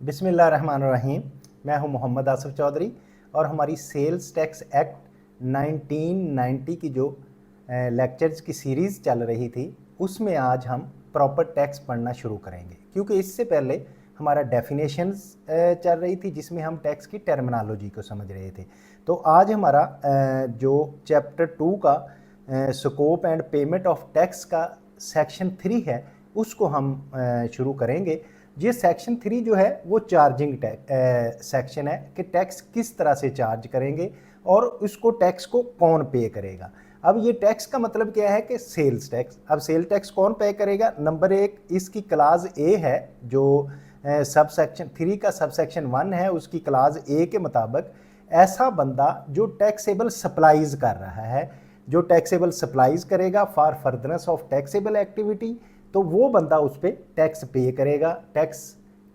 बिस्मिल्लाहिर्रहमानिर्रहीम। मैं हूं मोहम्मद आसिफ चौधरी और हमारी सेल्स टैक्स एक्ट 1990 की जो लेक्चर्स की सीरीज़ चल रही थी उसमें आज हम प्रॉपर टैक्स पढ़ना शुरू करेंगे, क्योंकि इससे पहले हमारा डेफिनेशंस चल रही थी जिसमें हम टैक्स की टर्मिनोलॉजी को समझ रहे थे। तो आज हमारा जो चैप्टर 2 का scope and payment of tax का सेक्शन 3 है उसको हम शुरू करेंगे। ये सेक्शन 3 जो है वो चार्जिंग सेक्शन है कि टैक्स किस तरह से चार्ज करेंगे और उसको टैक्स को कौन पे करेगा। अब ये टैक्स का मतलब क्या है कि सेल्स टैक्स। अब सेल टैक्स कौन पे करेगा? नंबर 1 इसकी क्लास ए है जो सब सेक्शन 3 का सब सेक्शन 1 है, उसकी क्लास ए के मुताबिक ऐसा बंदा जो टैक्सेबल सप्लाईज कर रहा है, जो टैक्सेबल सप्लाईज करेगा for furtherance of taxable activity, तो वो बंदा उस पर टैक्स पे करेगा। टैक्स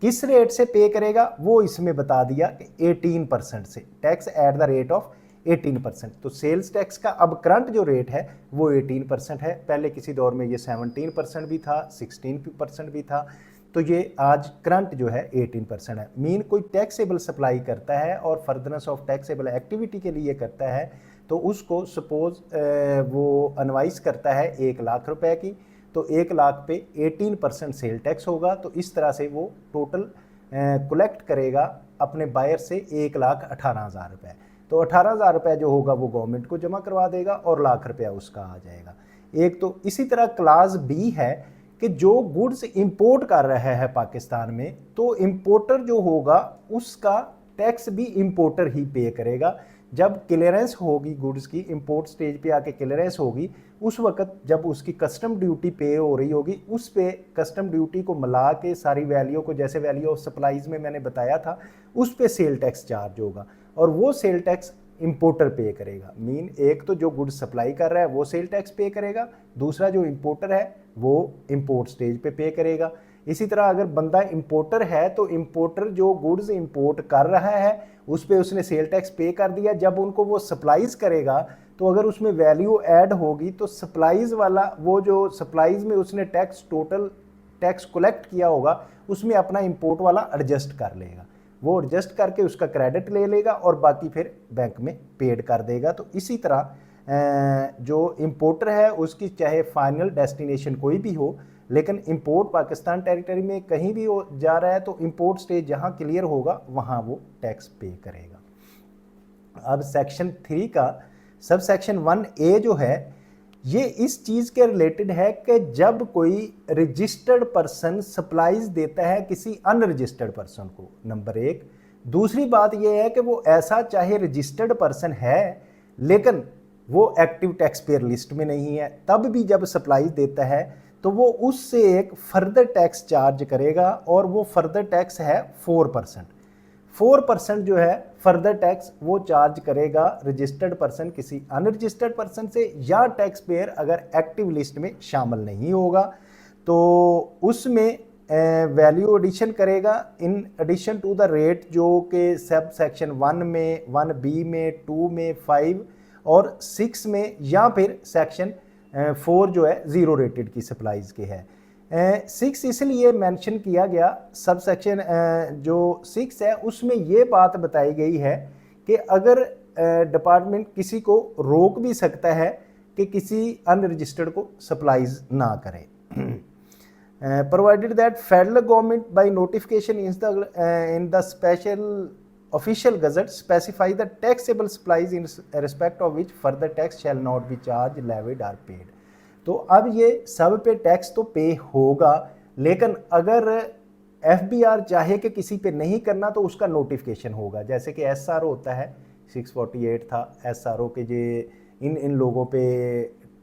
किस रेट से पे करेगा वो इसमें बता दिया कि 18% से, tax at the rate of 18%। तो सेल्स टैक्स का अब करंट जो रेट है वो 18% है। पहले किसी दौर में ये 17% भी था, 16% भी था, तो ये आज करंट जो है 18% है। मीन कोई टैक्सेबल सप्लाई करता है और फर्दरेंस ऑफ टैक्सेबल एक्टिविटी के लिए करता है तो उसको सपोज वो अनवाइस करता है 1 लाख रुपए की, तो 1 लाख पे 18% सेल टैक्स होगा। तो इस तरह से वो टोटल कलेक्ट करेगा अपने बायर से 1,18,000 रुपये। तो 18,000 रुपये जो होगा वो गवर्नमेंट को जमा करवा देगा और लाख रुपया उसका आ जाएगा। एक तो इसी तरह क्लास बी है कि जो गुड्स इंपोर्ट कर रहा है पाकिस्तान में, तो इंपोर्टर जो होगा उसका टैक्स भी इंपोर्टर ही पे करेगा। जब क्लियरेंस होगी गुड्स की, इंपोर्ट स्टेज पे आके क्लियरेंस होगी, उस वक्त जब उसकी कस्टम ड्यूटी पे हो रही होगी, उस पे कस्टम ड्यूटी को मिला के सारी वैल्यू को, जैसे वैल्यू ऑफ सप्लाईज में मैंने बताया था, उस पे सेल टैक्स चार्ज होगा और वो सेल टैक्स इंपोर्टर पे करेगा। मीन एक तो जो गुड्स सप्लाई कर रहा है वो सेल टैक्स पे करेगा, दूसरा जो इंपोर्टर है वो इंपोर्ट स्टेज पे करेगा। इसी तरह अगर बंदा इंपोर्टर है तो इंपोर्टर जो गुड्स इंपोर्ट कर रहा है उस पर उसने सेल टैक्स पे कर दिया। जब उनको वो सप्लाईज करेगा तो अगर उसमें वैल्यू ऐड होगी तो सप्लाईज वाला वो जो सप्लाईज में उसने टैक्स टोटल टैक्स कलेक्ट किया होगा उसमें अपना इंपोर्ट वाला एडजस्ट कर लेगा, वो एडजस्ट करके उसका क्रेडिट ले लेगा और बाकी फिर बैंक में पेड कर देगा। तो इसी तरह जो इंपोर्टर है उसकी चाहे फाइनल डेस्टिनेशन कोई भी हो, लेकिन इंपोर्ट पाकिस्तान टेरिटरी में कहीं भी हो जा रहा है तो इंपोर्ट स्टेज जहां क्लियर होगा वहां वो टैक्स पे करेगा। अब सेक्शन 3 का सब सेक्शन 1A जो है ये इस चीज़ के रिलेटेड है कि जब कोई रजिस्टर्ड पर्सन सप्लाईज देता है किसी अनरजिस्टर्ड पर्सन को, नंबर 1। दूसरी बात यह है कि वो ऐसा चाहे रजिस्टर्ड पर्सन है लेकिन वो एक्टिव टैक्स पेयर लिस्ट में नहीं है, तब भी जब सप्लाईज देता है तो वो उससे एक फर्दर टैक्स चार्ज करेगा और वो फर्दर टैक्स है 4%। 4% जो है फर्दर टैक्स वो चार्ज करेगा रजिस्टर्ड पर्सन किसी अनरजिस्टर्ड पर्सन से, या टैक्स पेयर अगर एक्टिव लिस्ट में शामिल नहीं होगा तो उसमें वैल्यू एडिशन करेगा in addition to the rate जो कि सब सेक्शन 1 में, 1B में, 2 में, 5 और 6 में, या फिर सेक्शन 4 जो है ज़ीरो रेटेड की सप्लाईज के है। 6 इसलिए मेंशन किया गया, सब सेक्शन जो 6 है उसमें ये बात बताई गई है कि अगर डिपार्टमेंट किसी को रोक भी सकता है कि किसी अनरजिस्टर्ड को सप्लाईज ना करें। Provided that federal government by notification in the special official gazette specify the taxable supplies in respect of which further tax shall not be charged, levied or paid। तो अब ये सब पे टैक्स तो पे होगा, लेकिन अगर FBR चाहे कि किसी पे नहीं करना तो उसका नोटिफिकेशन होगा। जैसे कि SRO होता है, 648 था SRO के जे इन लोगों पे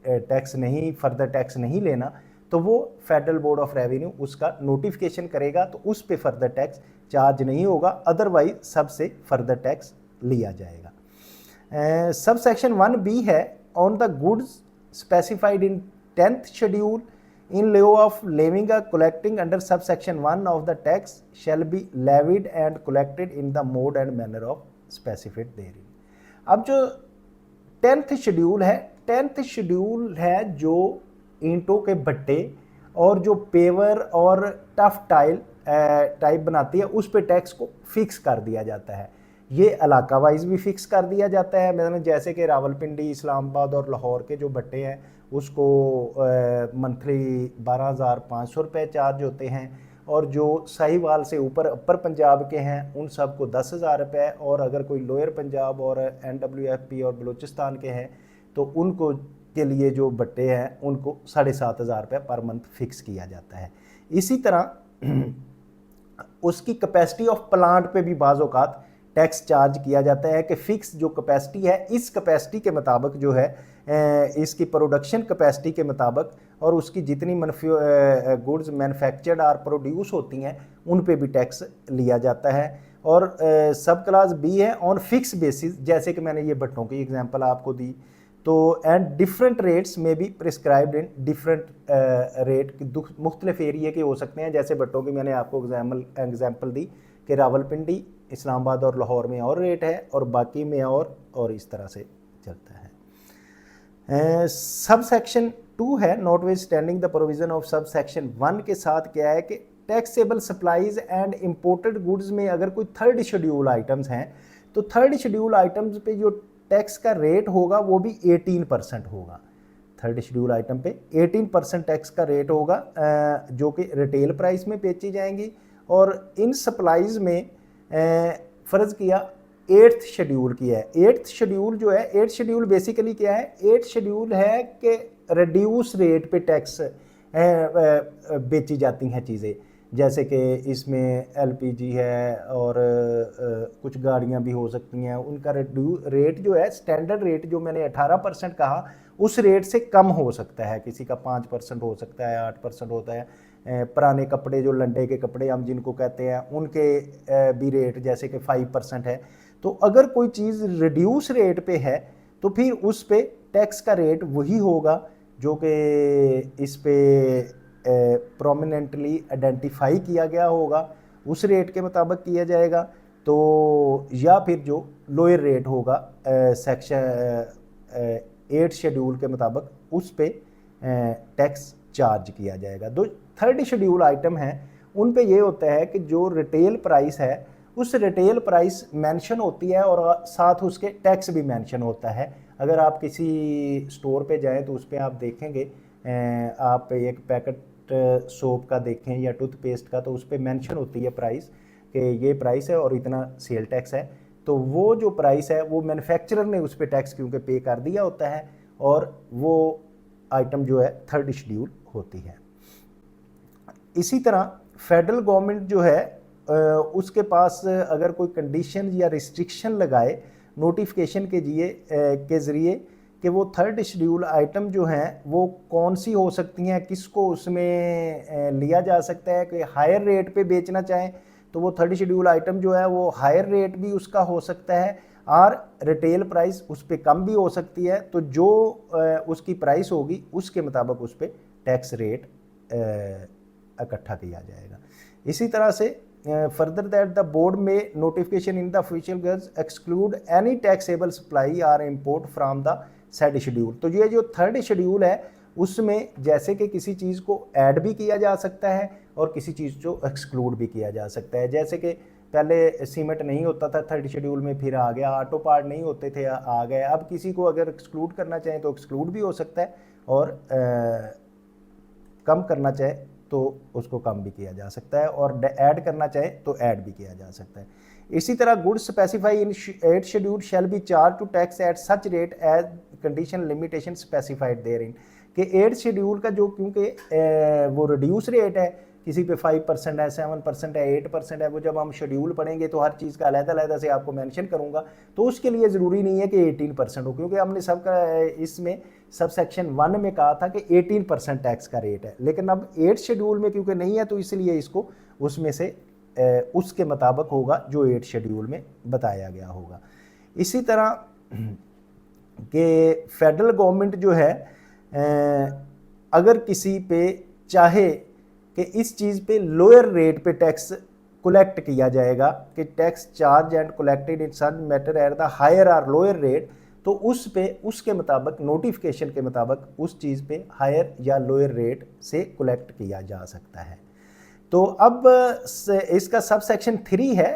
टैक्स नहीं, फर्दर टैक्स नहीं लेना, तो वो फेडरल बोर्ड ऑफ रेवेन्यू उसका नोटिफिकेशन करेगा तो उस पे फर्दर टैक्स चार्ज नहीं होगा, अदरवाइज सबसे फर्दर टैक्स लिया जाएगा। सब सेक्शन 1B है on the goods specified in 10th schedule in lieu of levying or collecting under subsection 1 of the tax shall be levied and collected in the mode and manner of specified therein। अब जो 10th schedule है, 10th schedule है जो ईंटों के भट्टे और जो पेवर और टफ टाइल टाइप बनाती है उस पे टैक्स को फिक्स कर दिया जाता है। ये इलाका वाइज भी फिक्स कर दिया जाता है, मतलब जैसे कि रावलपिंडी, इस्लामाबाद और लाहौर के जो भट्टे हैं उसको मंथली 12,500 रुपये चार्ज होते हैं, और जो साहिवाल से ऊपर अपर पंजाब के हैं उन सब को 10,000 रुपये, और अगर कोई लोअर पंजाब और NWFP और बलूचिस्तान के हैं तो उनको के लिए जो भट्टे हैं उनको 7,500 रुपये पर मंथ फिक्स किया जाता है। इसी तरह उसकी कैपेसिटी ऑफ प्लांट पे भी बाज़ औक़ात टैक्स चार्ज किया जाता है कि फ़िक्स जो कैपेसिटी है इस कैपेसिटी के मुताबिक जो है इसकी प्रोडक्शन कैपेसिटी के मुताबिक और उसकी जितनी गुड्स मैन्युफैक्चर्ड और प्रोड्यूस होती हैं उन पे भी टैक्स लिया जाता है। और सब क्लास बी है ऑन फिक्स बेसिस, जैसे कि मैंने ये भट्टों की एग्जांपल आपको दी। तो एंड डिफरेंट रेट्स में भी प्रिस्क्राइब्ड इन डिफरेंट रेट मुख्तलिफ एरिए के हो सकते हैं। जैसे भट्टों की मैंने आपको एग्जाम्पल दी कि रावलपिंडी, इस्लामाबाद और लाहौर में और रेट है और बाकी में और इस तरह से चलता है। सब सेक्शन 2 है not with standing the provision of सब सेक्शन 1 के साथ क्या है कि taxable supplies and imported goods में अगर कोई थर्ड शेड्यूल आइटम्स हैं तो थर्ड शेड्यूल आइटम्स पे जो टैक्स का रेट होगा वो भी 18% होगा। थर्ड शेड्यूल आइटम पे 18% टैक्स का रेट होगा जो कि रिटेल प्राइस में बेची जाएंगी। और इन सप्लाईज में फ़र्ज़ किया 8th शेड्यूल किया है। 8th शेड्यूल जो है, 8th शेड्यूल बेसिकली क्या है, 8th शेड्यूल है कि रिड्यूस रेट पे टैक्स बेची जाती हैं चीज़ें, जैसे कि इसमें LPG है और कुछ गाड़ियां भी हो सकती हैं, उनका रेट जो है स्टैंडर्ड रेट जो मैंने 18% कहा उस रेट से कम हो सकता है, किसी का 5% हो सकता है, 8% होता है। पुराने कपड़े जो लंडे के कपड़े हम जिनको कहते हैं उनके भी रेट जैसे कि 5% है। तो अगर कोई चीज़ रिड्यूस रेट पे है तो फिर उस पे टैक्स का रेट वही होगा जो कि इस पे प्रोमिनेंटली आइडेंटिफाई किया गया होगा, उस रेट के मुताबिक किया जाएगा। तो या फिर जो लोअर रेट होगा सेक्शन 8 शेड्यूल के मुताबिक उस पे टैक्स चार्ज किया जाएगा। दो थर्ड शेड्यूल आइटम हैं उन पे ये होता है कि जो रिटेल प्राइस है उस रिटेल प्राइस मेंशन होती है और साथ उसके टैक्स भी मेंशन होता है। अगर आप किसी स्टोर पे जाएं तो उस पर आप देखेंगे, आप एक पैकेट सोप का देखें या टूथपेस्ट का, तो उस पर मेंशन होती है प्राइस कि ये प्राइस है और इतना सेल टैक्स है। तो वो जो प्राइस है वो मैन्युफैक्चरर ने उस पर टैक्स क्योंकि पे कर दिया होता है और वो आइटम जो है थर्ड शेड्यूल होती है। इसी तरह फेडरल गवर्नमेंट जो है उसके पास अगर कोई कंडीशन या रिस्ट्रिक्शन लगाए नोटिफिकेशन के ज़रिए कि वो थर्ड शेड्यूल आइटम जो हैं वो कौन सी हो सकती हैं, किसको उसमें लिया जा सकता है कि हायर रेट पे बेचना चाहें तो वो थर्ड शेड्यूल आइटम जो है वो हायर रेट भी उसका हो सकता है और रिटेल प्राइस उस पर कम भी हो सकती है। तो जो उसकी प्राइस होगी उसके मुताबिक उस पर टैक्स रेट इकट्ठा किया जाएगा। इसी तरह से फर्दर दैट द बोर्ड में notification in the official gazette exclude any taxable supply or import from the said schedule. तो ये जो थर्ड शेड्यूल है उसमें जैसे कि किसी चीज़ को ऐड भी किया जा सकता है और किसी चीज़ को एक्सक्लूड भी किया जा सकता है। जैसे कि पहले सीमेंट नहीं होता था थर्ड शेड्यूल में, फिर आ गया, ऑटो पार्ट नहीं होते थे आ गए, अब किसी को अगर एक्सक्लूड करना चाहें तो एक्सक्लूड भी हो सकता है और कम करना चाहे तो उसको कम भी किया जा सकता है और ऐड करना चाहे तो ऐड भी किया जा सकता है। इसी तरह goods specify in 8th schedule shall be charge to tax at such rate as condition limitation specified therein कि 8th शेड्यूल का जो क्योंकि वो रिड्यूस रेट है, किसी पे 5% है, 7% है, 8% है, वो जब हम शेड्यूल पढ़ेंगे तो हर चीज़ का अलग-अलग से आपको मेंशन करूंगा। तो उसके लिए ज़रूरी नहीं है कि 18% हो, क्योंकि हमने सबका इसमें सब सेक्शन 1 में कहा था कि 18% टैक्स का रेट है, लेकिन अब 8th शेड्यूल में क्योंकि नहीं है तो इसलिए इसको उसमें से उसके मुताबिक होगा जो 8th शेड्यूल में बताया गया होगा। इसी तरह कि फेडरल गवर्नमेंट जो है अगर किसी पे चाहे कि इस चीज़ पे लोअर रेट पे टैक्स कलेक्ट किया जाएगा कि tax charge and collected in such matter at the higher और लोअर रेट, तो उस पे उसके मुताबिक नोटिफिकेशन के मुताबिक उस चीज़ पे हायर या लोअर रेट से कलेक्ट किया जा सकता है। तो अब इसका सब सेक्शन 3 है,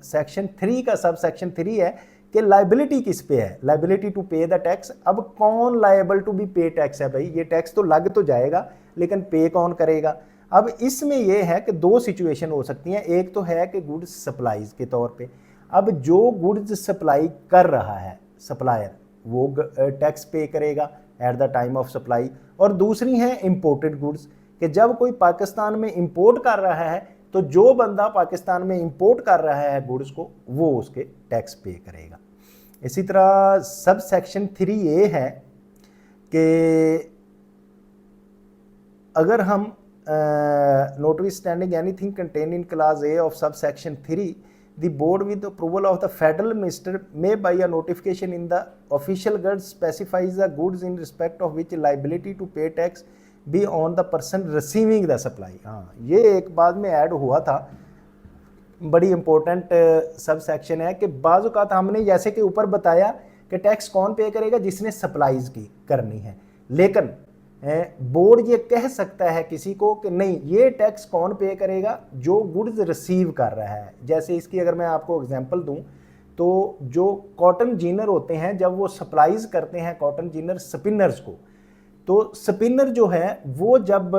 सेक्शन 3 का सब सेक्शन 3 है कि लाइबिलिटी किस पे है, लाइबिलिटी टू पे द टैक्स। अब कौन लायबल टू बी पे टैक्स है भाई, ये टैक्स तो लग तो जाएगा लेकिन पे कौन करेगा। अब इसमें यह है कि दो सिचुएशन हो सकती हैं, एक तो है कि गुड्स सप्लाईज के तौर पे, अब जो गुड्स सप्लाई कर रहा है सप्लायर वो टैक्स पे करेगा at the time of supply, और दूसरी है इंपोर्टेड गुड्स कि जब कोई पाकिस्तान में इंपोर्ट कर रहा है तो जो बंदा पाकिस्तान में इंपोर्ट कर रहा है गुड्स को वो उसके टैक्स पे करेगा। इसी तरह सब सेक्शन 3A है कि अगर हम notwithstanding anything contained in clause A of subsection 3, the board with the approval of the federal minister may by a notification in the official gazette specifies the goods in respect of which liability to pay tax be on the person receiving the supply। हाँ, ये एक बाद में add हुआ था, बड़ी important sub section है कि बाज़ औक़ात हमने जैसे कि ऊपर बताया कि टैक्स कौन पे करेगा, जिसने सप्लाईज की करनी है, लेकिन बोर्ड ये कह सकता है किसी को कि नहीं ये टैक्स कौन पे करेगा, जो गुड्स रिसीव कर रहा है। जैसे इसकी अगर मैं आपको एग्जांपल दूं तो जो कॉटन जीनर होते हैं जब वो सप्लाईज करते हैं कॉटन जीनर स्पिनर्स को, तो स्पिनर जो है वो जब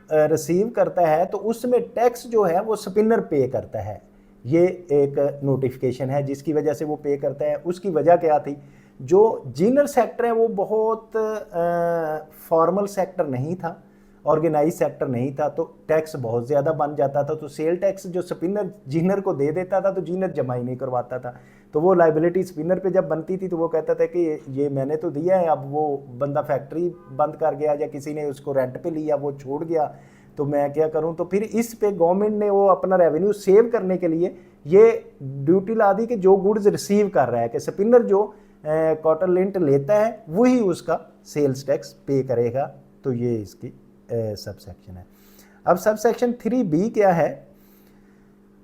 रिसीव करता है तो उसमें टैक्स जो है वो स्पिनर पे करता है। ये एक नोटिफिकेशन है जिसकी वजह से वो पे करता है। उसकी वजह क्या थी, जो जीनर सेक्टर है वो बहुत फॉर्मल सेक्टर नहीं था, ऑर्गेनाइज सेक्टर नहीं था, तो टैक्स बहुत ज़्यादा बन जाता था। तो सेल टैक्स जो स्पिनर जीनर को दे देता था तो जीनर जमा ही नहीं करवाता था, तो वो लाइबिलिटी स्पिनर पे जब बनती थी तो वो कहता था कि ये मैंने तो दिया है, अब वो बंदा फैक्ट्री बंद कर गया या किसी ने उसको रेंट पे लिया, वो छोड़ गया, तो मैं क्या करूं। तो फिर इस पे गवर्नमेंट ने वो अपना रेवेन्यू सेव करने के लिए ये ड्यूटी ला दी कि जो गुड्स रिसीव कर रहा है कि स्पिनर जो कॉटन लिंट लेता है वही उसका सेल्स टैक्स पे करेगा। तो ये इसकी सब सेक्शन है। अब सब सेक्शन 3B क्या है,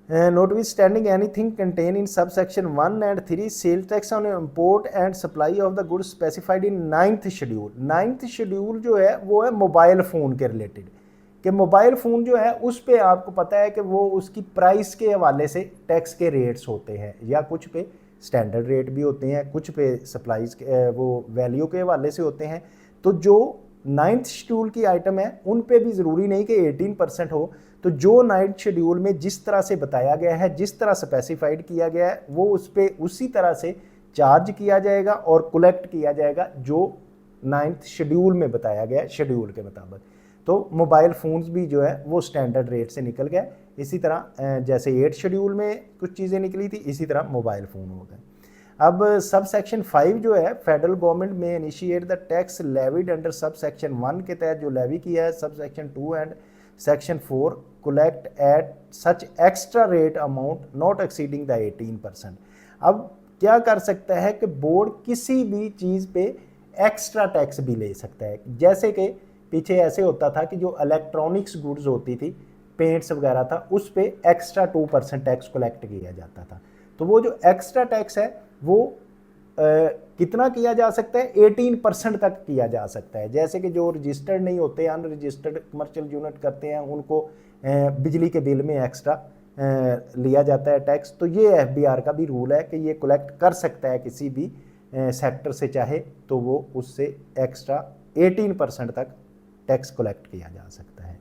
notwithstanding anything contained in subsection 1 and 3 sales tax on import and supply of the goods specified in 9th schedule। 9th schedule जो है वो है मोबाइल फ़ोन के रिलेटेड, कि मोबाइल फ़ोन जो है उस पे आपको पता है कि वो उसकी प्राइस के हवाले से टैक्स के रेट्स होते हैं, या कुछ पे स्टैंडर्ड रेट भी होते हैं, कुछ पे सप्लाईज के वो वैल्यू के हवाले से होते हैं। तो जो 9th शेड्यूल की आइटम है उन पे भी ज़रूरी नहीं कि 18% हो, तो जो 9th शेड्यूल में जिस तरह से बताया गया है, जिस तरह स्पेसिफाइड किया गया है, वो उस पर उसी तरह से चार्ज किया जाएगा और कलेक्ट किया जाएगा जो 9th शेड्यूल में बताया गया है शेड्यूल के मुताबिक। तो मोबाइल फ़ोन्स भी जो है वो स्टैंडर्ड रेट से निकल गए। इसी तरह जैसे 8th शेड्यूल में कुछ चीज़ें निकली थी, इसी तरह मोबाइल फ़ोन हो गए। अब सब सेक्शन 5 जो है, फेडरल गवर्नमेंट में initiate the tax levied under sub section 1 के तहत जो लेवी किया है, sub section 2 and section 4 collect at such extra rate amount not exceeding the 18%। अब क्या कर सकता है कि बोर्ड किसी भी चीज़ पे एक्स्ट्रा टैक्स भी ले सकता है। जैसे कि पीछे ऐसे होता था कि जो इलेक्ट्रॉनिक्स गुड्स होती थी, पेंट्स वगैरह था, उस पे एक्स्ट्रा 2% टैक्स कलेक्ट किया जाता था। तो वो जो एक्स्ट्रा टैक्स है वो कितना किया जा सकता है, 18% तक किया जा सकता है। जैसे कि जो रजिस्टर्ड नहीं होते, अनरजिस्टर्ड कमर्शियल यूनिट करते हैं, उनको बिजली के बिल में एक्स्ट्रा लिया जाता है टैक्स। तो ये FBR का भी रूल है कि ये कलेक्ट कर सकता है किसी भी सेक्टर से, चाहे तो वो उससे एक्स्ट्रा 18% तक टैक्स कलेक्ट किया जा सकता है।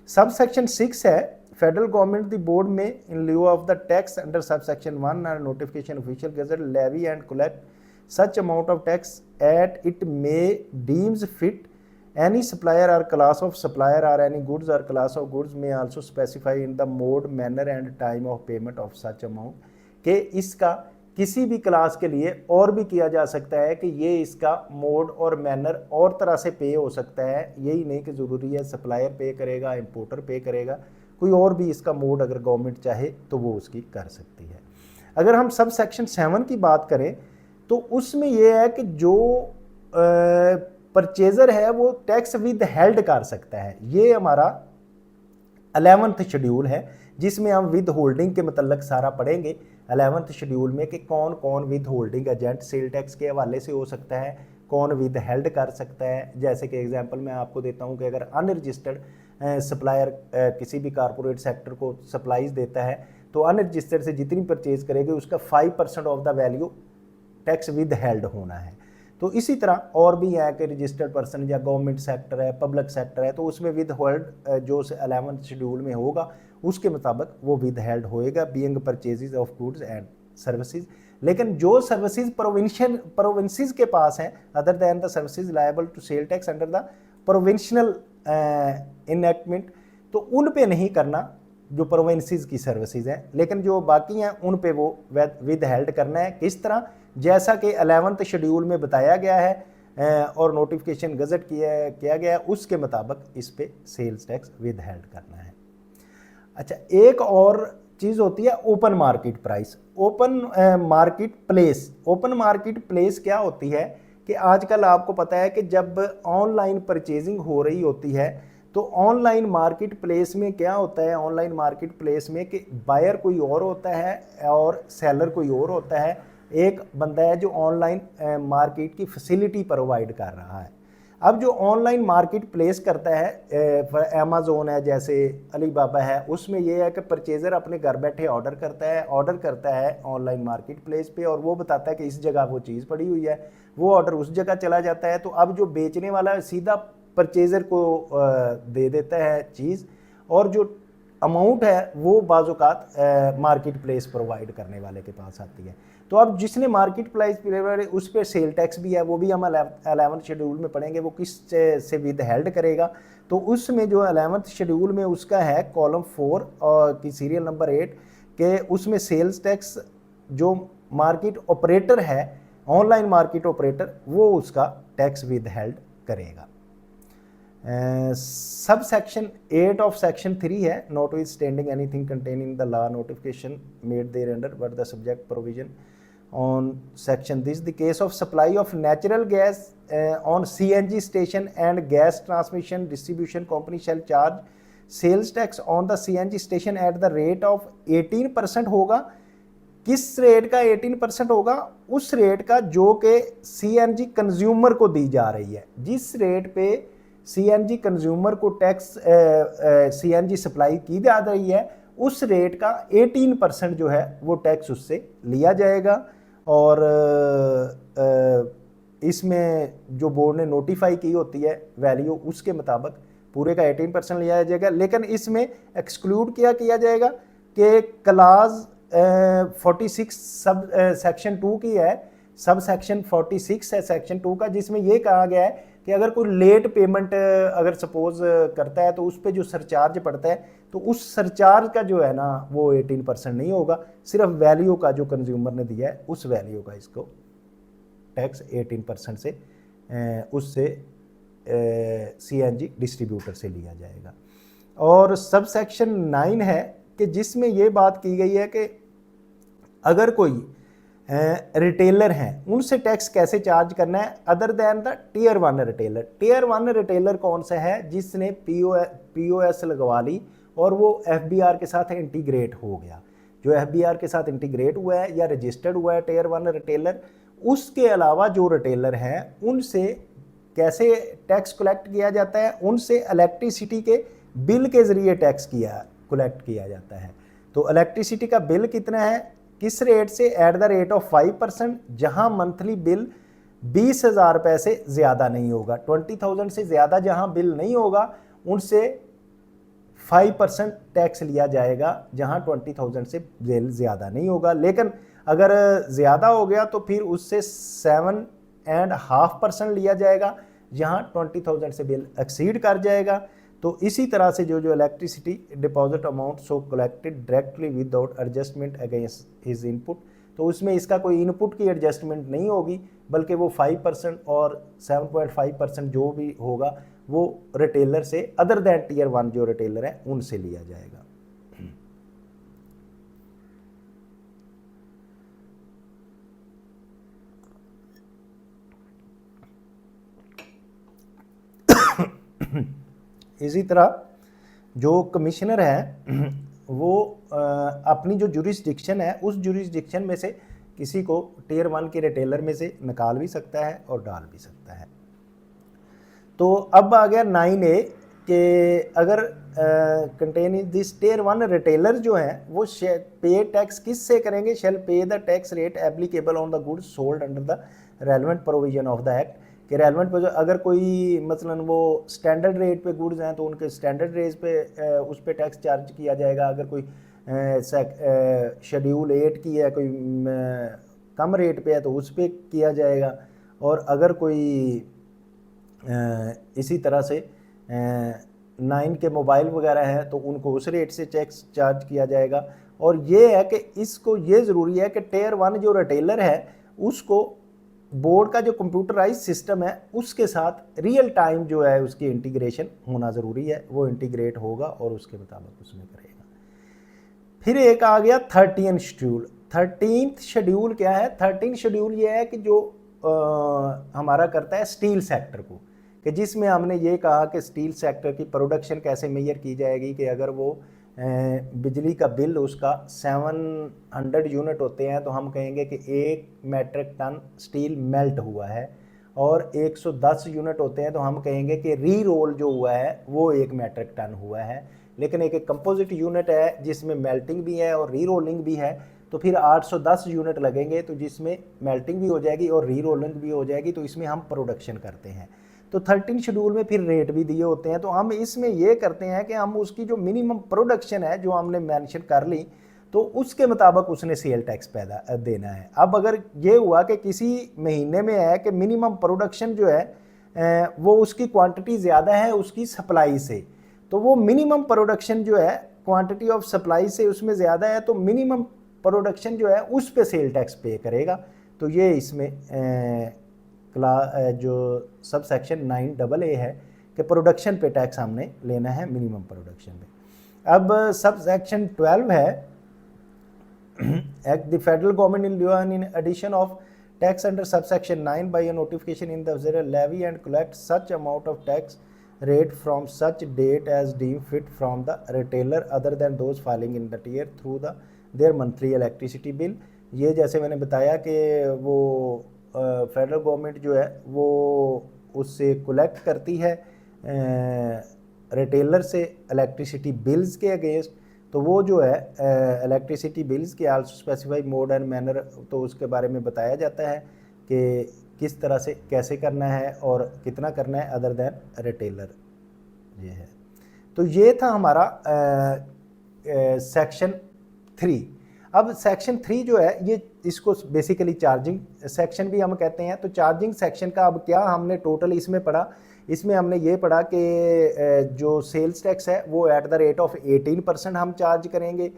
सब सेक्शन 6 है, federal government the board may in lieu of the tax under sub section 1 or notification official gazette levy and collect such amount of tax at it may deems fit. Any supplier or class of supplier or any goods or class of goods may also specify in the mode manner and time of payment of such amount, कि इसका किसी भी class के लिए और भी किया जा सकता है कि ये इसका मोड और मैनर और तरह से पे हो सकता है। यही नहीं कि ज़रूरी है सप्लायर पे करेगा, इंपोर्टर पे करेगा, कोई और भी इसका मोड अगर गवर्नमेंट चाहे तो वो उसकी कर सकती है। अगर हम सब सेक्शन 7 की बात करें तो उसमें यह है कि जो परचेज़र है वो टैक्स विद हेल्ड कर सकता है। ये हमारा 11th शेड्यूल है जिसमें हम विद होल्डिंग के मतलब सारा पढ़ेंगे 11th शेड्यूल में कि कौन कौन with holding agent sale tax के हवाले से हो सकता है, कौन विद हेल्ड कर सकता है। जैसे कि एग्जांपल मैं आपको देता हूं कि अगर अनरजिस्टर्ड सप्लायर किसी भी कारपोरेट सेक्टर को सप्लाईज देता है तो अनरजिस्टर्ड से जितनी परचेज करेगी उसका 5% of the value tax with held होना है। तो इसी तरह और भी है कि रजिस्टर्ड पर्सन या गवर्नमेंट सेक्टर है, पब्लिक सेक्टर है, तो उसमें विद हेल्ड जो 11th शेड्यूल में होगा उसके मुताबिक वो विद हेल्ड होएगा being purchases of goods and services. लेकिन जो सर्विसेज प्रोविंसेस के पास हैं other than the services liable to sale tax under the provincial enactment, तो उन पे नहीं करना जो प्रोविंसेस की सर्विसेज हैं, लेकिन जो बाकी हैं उन पे वो विद हेल्ड करना है। किस तरह, जैसा कि 11th शेड्यूल में बताया गया है और नोटिफिकेशन गजट किया गया है उसके मुताबिक इस पे सेल्स टैक्स विद हेल्ड करना है। अच्छा, एक और चीज़ होती है open market price, open market place क्या होती है कि आजकल आपको पता है कि जब ऑनलाइन परचेजिंग हो रही होती है तो ऑनलाइन मार्केट प्लेस में क्या होता है, ऑनलाइन मार्केट प्लेस में कि बायर कोई और होता है और सेलर कोई और होता है। एक बंदा है जो ऑनलाइन मार्केट की फैसिलिटी प्रोवाइड कर रहा है। अब जो ऑनलाइन मार्केट प्लेस करता है, अमेज़ोन है, जैसे अलीबाबा है, उसमें यह है कि परचेज़र अपने घर बैठे ऑर्डर करता है ऑनलाइन मार्केट प्लेस पे और वो बताता है कि इस जगह वो चीज़ पड़ी हुई है, वो ऑर्डर उस जगह चला जाता है। तो अब जो बेचने वाला सीधा परचेज़र को दे देता है चीज़ और जो अमाउंट है वो बाज़-औक़ात मार्केट प्लेस प्रोवाइड करने वाले के पास आती है। तो अब जिसने मार्केट प्लेस उस पर सेल टैक्स भी है, वो भी हम 11th शेड्यूल में पढ़ेंगे वो किस से विद हेल्ड करेगा। तो उसमें जो 11th शेड्यूल में उसका है कॉलम 4 और की सीरियल नंबर 8 के उसमें सेल्स टैक्स जो मार्केट ऑपरेटर है, ऑनलाइन मार्केट ऑपरेटर, वो उसका टैक्स विद हेल्ड करेगा। सब सेक्शन 8 ऑफ सेक्शन 3 है, notwithstanding anything contain in the law notification made thereunder but the subject provision on section this the case of supply of natural gas on CNG station and gas transmission distribution company shall charge sales tax on the CNG station at the rate of 18% होगा। किस rate का 18% होगा? उस rate का जो कि CNG consumer को दी जा रही है। जिस रेट पे CNG कंज्यूमर को टैक्स CNG सप्लाई की जा रही है उस रेट का 18% जो है वो टैक्स उससे लिया जाएगा। और इसमें जो बोर्ड ने नोटिफाई की होती है वैल्यू उसके मुताबिक पूरे का 18% लिया जाएगा। लेकिन इसमें एक्सक्लूड क्या किया जाएगा कि क्लास 46 सब सेक्शन 2 की है, सब सेक्शन 46 है सेक्शन 2 का, जिसमें ये कहा गया है कि अगर कोई लेट पेमेंट अगर सपोज करता है तो उस पर जो सरचार्ज पड़ता है तो उस सरचार्ज का जो है ना वो 18% नहीं होगा, सिर्फ वैल्यू का जो कंज्यूमर ने दिया है उस वैल्यू का इसको टैक्स 18% से उससे CNG डिस्ट्रीब्यूटर से लिया जाएगा। और सब सेक्शन 9 है कि जिसमें ये बात की गई है कि अगर कोई रिटेलर हैं उनसे टैक्स कैसे चार्ज करना है other than the tier 1 retailer. Tier 1 retailer कौन सा है? जिसने POS लगवा ली और वो FBR के साथ इंटीग्रेट हो गया। जो FBR के साथ इंटीग्रेट हुआ है या रजिस्टर्ड हुआ है टीयर 1 रिटेलर। उसके अलावा जो रिटेलर हैं उनसे कैसे टैक्स कलेक्ट किया जाता है? उनसे इलेक्ट्रिसिटी के बिल के ज़रिए टैक्स कलेक्ट किया जाता है। तो इलेक्ट्रिसिटी का बिल कितना है, किस रेट से? एट द रेट ऑफ 5%, जहां मंथली बिल 20,000 रुपये से ज़्यादा नहीं होगा। 20,000 से ज़्यादा जहां बिल नहीं होगा उनसे 5% टैक्स लिया जाएगा, जहां 20,000 से बिल ज़्यादा नहीं होगा। लेकिन अगर ज़्यादा हो गया तो फिर उससे 7.5% लिया जाएगा, जहां 20,000 से बिल एक्सीड कर जाएगा। तो इसी तरह से जो electricity deposit amount so collected directly without adjustment against his input, तो उसमें इसका कोई इनपुट की एडजस्टमेंट नहीं होगी, बल्कि वो 5% और 7.5% जो भी होगा वो रिटेलर से अदर दैन टीयर 1 जो रिटेलर है उनसे लिया जाएगा। इसी तरह जो कमिश्नर है वो अपनी जो जुरिस्डिक्शन है उस जुरिस्डिक्शन में से किसी को टीयर 1 के रिटेलर में से निकाल भी सकता है और डाल भी सकता है। तो अब आ गया 9A कि अगर कंटेन दिस टियर 1 रिटेलर जो है वो पे टैक्स किस से करेंगे, शेल पे the tax rate applicable on the goods sold under the relevant provision of the act. कि रेलिवेंट अगर कोई मतलब वो स्टैंडर्ड रेट पे गुड्स हैं तो उनके स्टैंडर्ड रेट पे उस पर टैक्स चार्ज किया जाएगा। अगर कोई शेड्यूल 8 की है, कोई कम रेट पे है तो उस पर किया जाएगा। और अगर कोई इसी तरह से 9 के मोबाइल वगैरह हैं तो उनको उस रेट से टैक्स चार्ज किया जाएगा। और ये है कि इसको ये ज़रूरी है कि टियर 1 जो रिटेलर है उसको बोर्ड का जो कंप्यूटराइज सिस्टम है उसके साथ रियल टाइम जो है उसकी इंटीग्रेशन होना ज़रूरी है, वो इंटीग्रेट होगा और उसके मुताबिक उसमें करेगा। फिर एक आ गया 13 शेड्यूल। 13th शेड्यूल क्या है? 13 शेड्यूल ये है कि जो हमारा करता है स्टील सेक्टर को, कि जिसमें हमने ये कहा कि स्टील सेक्टर की प्रोडक्शन कैसे मेजर की जाएगी। कि अगर वो बिजली का बिल उसका 700 यूनिट होते हैं तो हम कहेंगे कि 1 मेट्रिक टन स्टील मेल्ट हुआ है। और 110 यूनिट होते हैं तो हम कहेंगे कि री रोल जो हुआ है वो 1 मेट्रिक टन हुआ है। लेकिन एक कंपोजिट यूनिट है जिसमें मेल्टिंग भी है और री रोलिंग भी है, तो फिर 810 यूनिट लगेंगे, तो जिसमें मेल्टिंग भी हो जाएगी और री रोलिंग भी हो जाएगी, तो इसमें हम प्रोडक्शन करते हैं। तो 13 शेड्यूल में फिर रेट भी दिए होते हैं। तो हम इसमें ये करते हैं कि हम उसकी जो मिनिमम प्रोडक्शन है जो हमने मेंशन कर ली तो उसके मुताबिक उसने सेल टैक्स पैदा देना है। अब अगर ये हुआ कि किसी महीने में है कि मिनिमम प्रोडक्शन जो है वो उसकी क्वांटिटी ज़्यादा है उसकी सप्लाई से, तो वो मिनिमम प्रोडक्शन जो है क्वांटिटी ऑफ सप्लाई से उसमें ज़्यादा है तो मिनिमम प्रोडक्शन जो है उस पे सेल टैक्स पे करेगा। तो ये इसमें जो सब सेक्शन 9AA है कि प्रोडक्शन पे टैक्स हमने लेना है मिनिमम प्रोडक्शन पे। अब सब सेक्शन 12 है act the federal government in addition of tax under sub section 9 by a notification in the levy and collect such amount of tax rate from such date as deemed fit from the retailer other than those filing in the tier through their monthly electricity bill। ये जैसे मैंने बताया कि वो federal government जो है वो उससे कलेक्ट करती है रिटेलर से इलेक्ट्रिसिटी बिल्स के अगेंस्ट। तो वो जो है इलेक्ट्रिसिटी बिल्स के also specify mode and manner, तो उसके बारे में बताया जाता है कि किस तरह से कैसे करना है और कितना करना है अदर देन रिटेलर ये है। तो ये था हमारा सेक्शन 3। अब सेक्शन 3 जो है ये इसको बेसिकली चार्जिंग सेक्शन भी हम कहते हैं। तो चार्जिंग सेक्शन का अब क्या हमने टोटल इसमें पढ़ा, इसमें हमने ये पढ़ा कि जो सेल्स टैक्स है वो एट द रेट ऑफ 18% हम चार्ज करेंगे।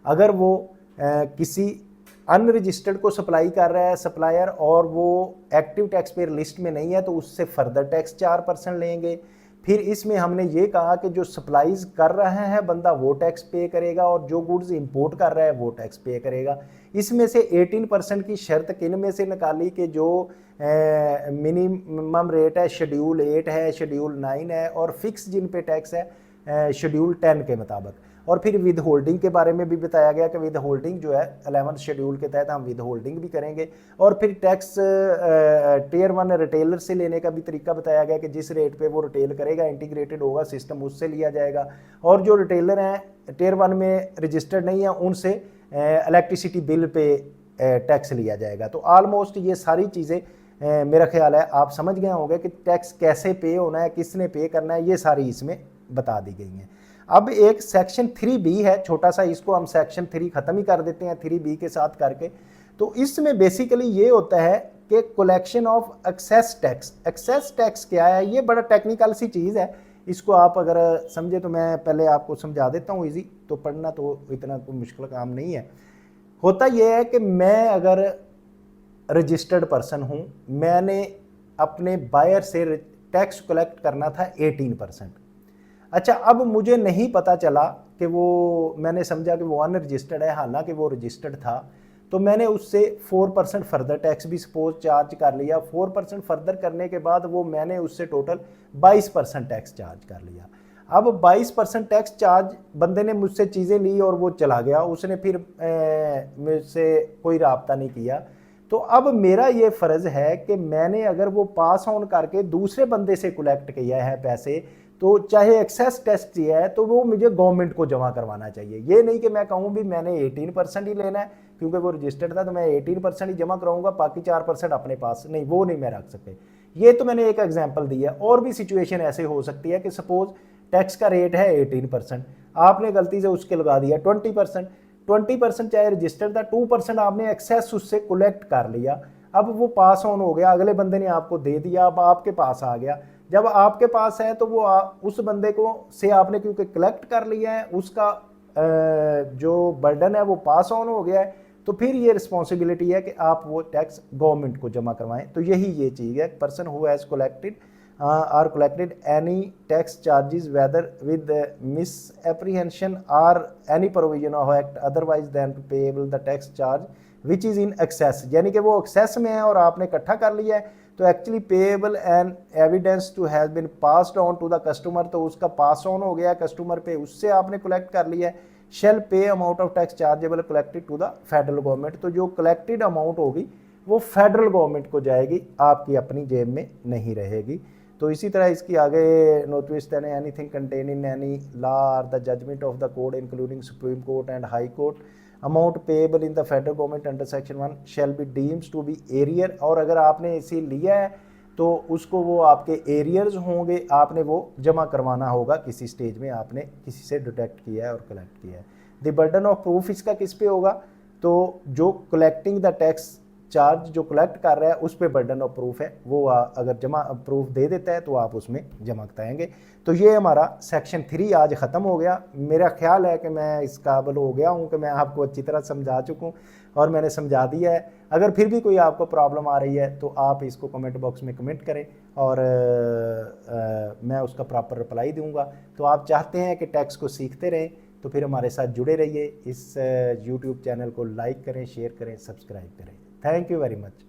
अगर वो किसी अनरजिस्टर्ड को सप्लाई कर रहा है सप्लायर और वो एक्टिव टैक्स पेयर लिस्ट में नहीं है तो उससे फर्दर टैक्स 4% लेंगे। फिर इसमें हमने ये कहा कि जो सप्लाईज कर रहा है बंदा वो टैक्स पे करेगा और जो गुड्स इंपोर्ट कर रहा है वो टैक्स पे करेगा। इसमें से 18% की शर्त किन में से निकाली कि जो मिनिमम रेट है शेड्यूल 8 है, शेड्यूल 9 है और फिक्स जिन पे टैक्स है शेड्यूल 10 के मुताबिक। और फिर विद होल्डिंग के बारे में भी बताया गया कि विद होल्डिंग जो है 11 शेड्यूल के तहत हम विद होल्डिंग भी करेंगे। और फिर टैक्स टियर 1 रिटेलर से लेने का भी तरीका बताया गया कि जिस रेट पे वो रिटेल करेगा इंटीग्रेटेड होगा सिस्टम उससे लिया जाएगा। और जो रिटेलर हैं टियर 1 में रजिस्टर्ड नहीं है उनसे इलेक्ट्रिसिटी बिल पे टैक्स लिया जाएगा। तो ऑलमोस्ट ये सारी चीज़ें मेरा ख्याल है आप समझ गए होंगे कि टैक्स कैसे पे होना है, किसने पे करना है, ये सारी इसमें बता दी गई हैं। अब एक सेक्शन 3B है छोटा सा, इसको हम सेक्शन 3 ख़त्म ही कर देते हैं 3B के साथ करके। तो इसमें बेसिकली ये होता है कि collection of excess tax. Excess tax क्या है? ये बड़ा टेक्निकल सी चीज़ है, इसको आप अगर समझे तो मैं पहले आपको समझा देता हूँ इजी, तो पढ़ना तो इतना कोई मुश्किल काम नहीं है। होता यह है कि मैं अगर रजिस्टर्ड पर्सन हूँ, मैंने अपने बायर से टैक्स कलेक्ट करना था 18%। अच्छा, अब मुझे नहीं पता चला कि वो, मैंने समझा कि वो अनरजिस्टर्ड है, हालांकि वो रजिस्टर्ड था, तो मैंने उससे 4% फर्दर टैक्स भी सपोज चार्ज कर लिया। 4% फर्दर करने के बाद वो मैंने उससे टोटल 22% टैक्स चार्ज कर लिया। अब 22% टैक्स चार्ज बंदे ने मुझसे चीज़ें ली और वो चला गया, उसने फिर मुझसे कोई राब्ता नहीं किया। तो अब मेरा ये फ़र्ज़ है कि मैंने अगर वो पास ऑन करके दूसरे बंदे से कलेक्ट किया है पैसे, तो चाहे एक्सेस टैक्स दिया है तो वो मुझे गवर्नमेंट को जमा करवाना चाहिए। ये नहीं कि मैं कहूँ भी मैंने 18% ही लेना है क्योंकि वो रजिस्टर्ड था तो मैं 18% ही जमा कराऊंगा, बाकी 4% अपने पास, नहीं वो नहीं मैं रख सकते। ये तो मैंने एक एग्जाम्पल दिया। और भी सिचुएशन ऐसे हो सकती है कि सपोज टैक्स का रेट है 18%, आपने गलती से उसके लगा दिया 20%। 20% चाहे रजिस्टर्ड था, 2% आपने एक्सेस उससे कलेक्ट कर लिया, अब वो पास ऑन हो गया, अगले बंदे ने आपको दे दिया, अब आपके पास आ गया। जब आपके पास है तो वो उस बंदे को से आपने क्योंकि कलेक्ट कर लिया है, उसका जो बर्डन है वो पास ऑन हो गया है, तो फिर ये रिस्पॉन्सिबिलिटी है कि आप वो टैक्स गवर्नमेंट को जमा करवाएं। तो यही ये चीज़ है, person who has collected or collected any tax charges whether with misapprehension or any provision of act otherwise than to payable the tax charge which is in excess, यानी कि वो एक्सेस में है और आपने इकट्ठा कर लिया है, तो actually payable and evidence to has been passed on to the customer, तो उसका पास ऑन हो गया कस्टमर पे, उससे आपने कलेक्ट कर लिया है। Shall pay amount of tax chargeable collected to the federal government, तो जो कलेक्टेड अमाउंट होगी वो फेडरल गवर्नमेंट को जाएगी, आपकी अपनी जेब में नहीं रहेगी। तो इसी तरह इसकी आगे नोटिस देने anything contain in any law or the judgment of the court including supreme court and high court amount payable in the federal government under section 1 shall be deems to be arrear, और अगर आपने इसे लिया है तो उसको वो आपके एरियर्स होंगे, आपने वो जमा करवाना होगा किसी स्टेज में, आपने किसी से डिटेक्ट किया है और कलेक्ट किया है। द बर्डन ऑफ प्रूफ इसका किस पे होगा, तो जो कलेक्टिंग द टैक्स चार्ज जो कलेक्ट कर रहा है उस पर बर्डन ऑफ प्रूफ है, वो अगर जमा प्रूफ दे देता है तो आप उसमें जमा कराएंगे। तो ये हमारा सेक्शन 3 आज ख़त्म हो गया। मेरा ख्याल है कि मैं इस काबिल हो गया हूँ कि मैं आपको अच्छी तरह समझा चुका हूँ और मैंने समझा दिया है। अगर फिर भी कोई आपको प्रॉब्लम आ रही है तो आप इसको कमेंट बॉक्स में कमेंट करें और मैं उसका प्रॉपर रिप्लाई दूँगा। तो आप चाहते हैं कि टैक्स को सीखते रहें तो फिर हमारे साथ जुड़े रहिए। इस यूट्यूब चैनल को लाइक करें, शेयर करें, सब्सक्राइब करें। Thank you very much.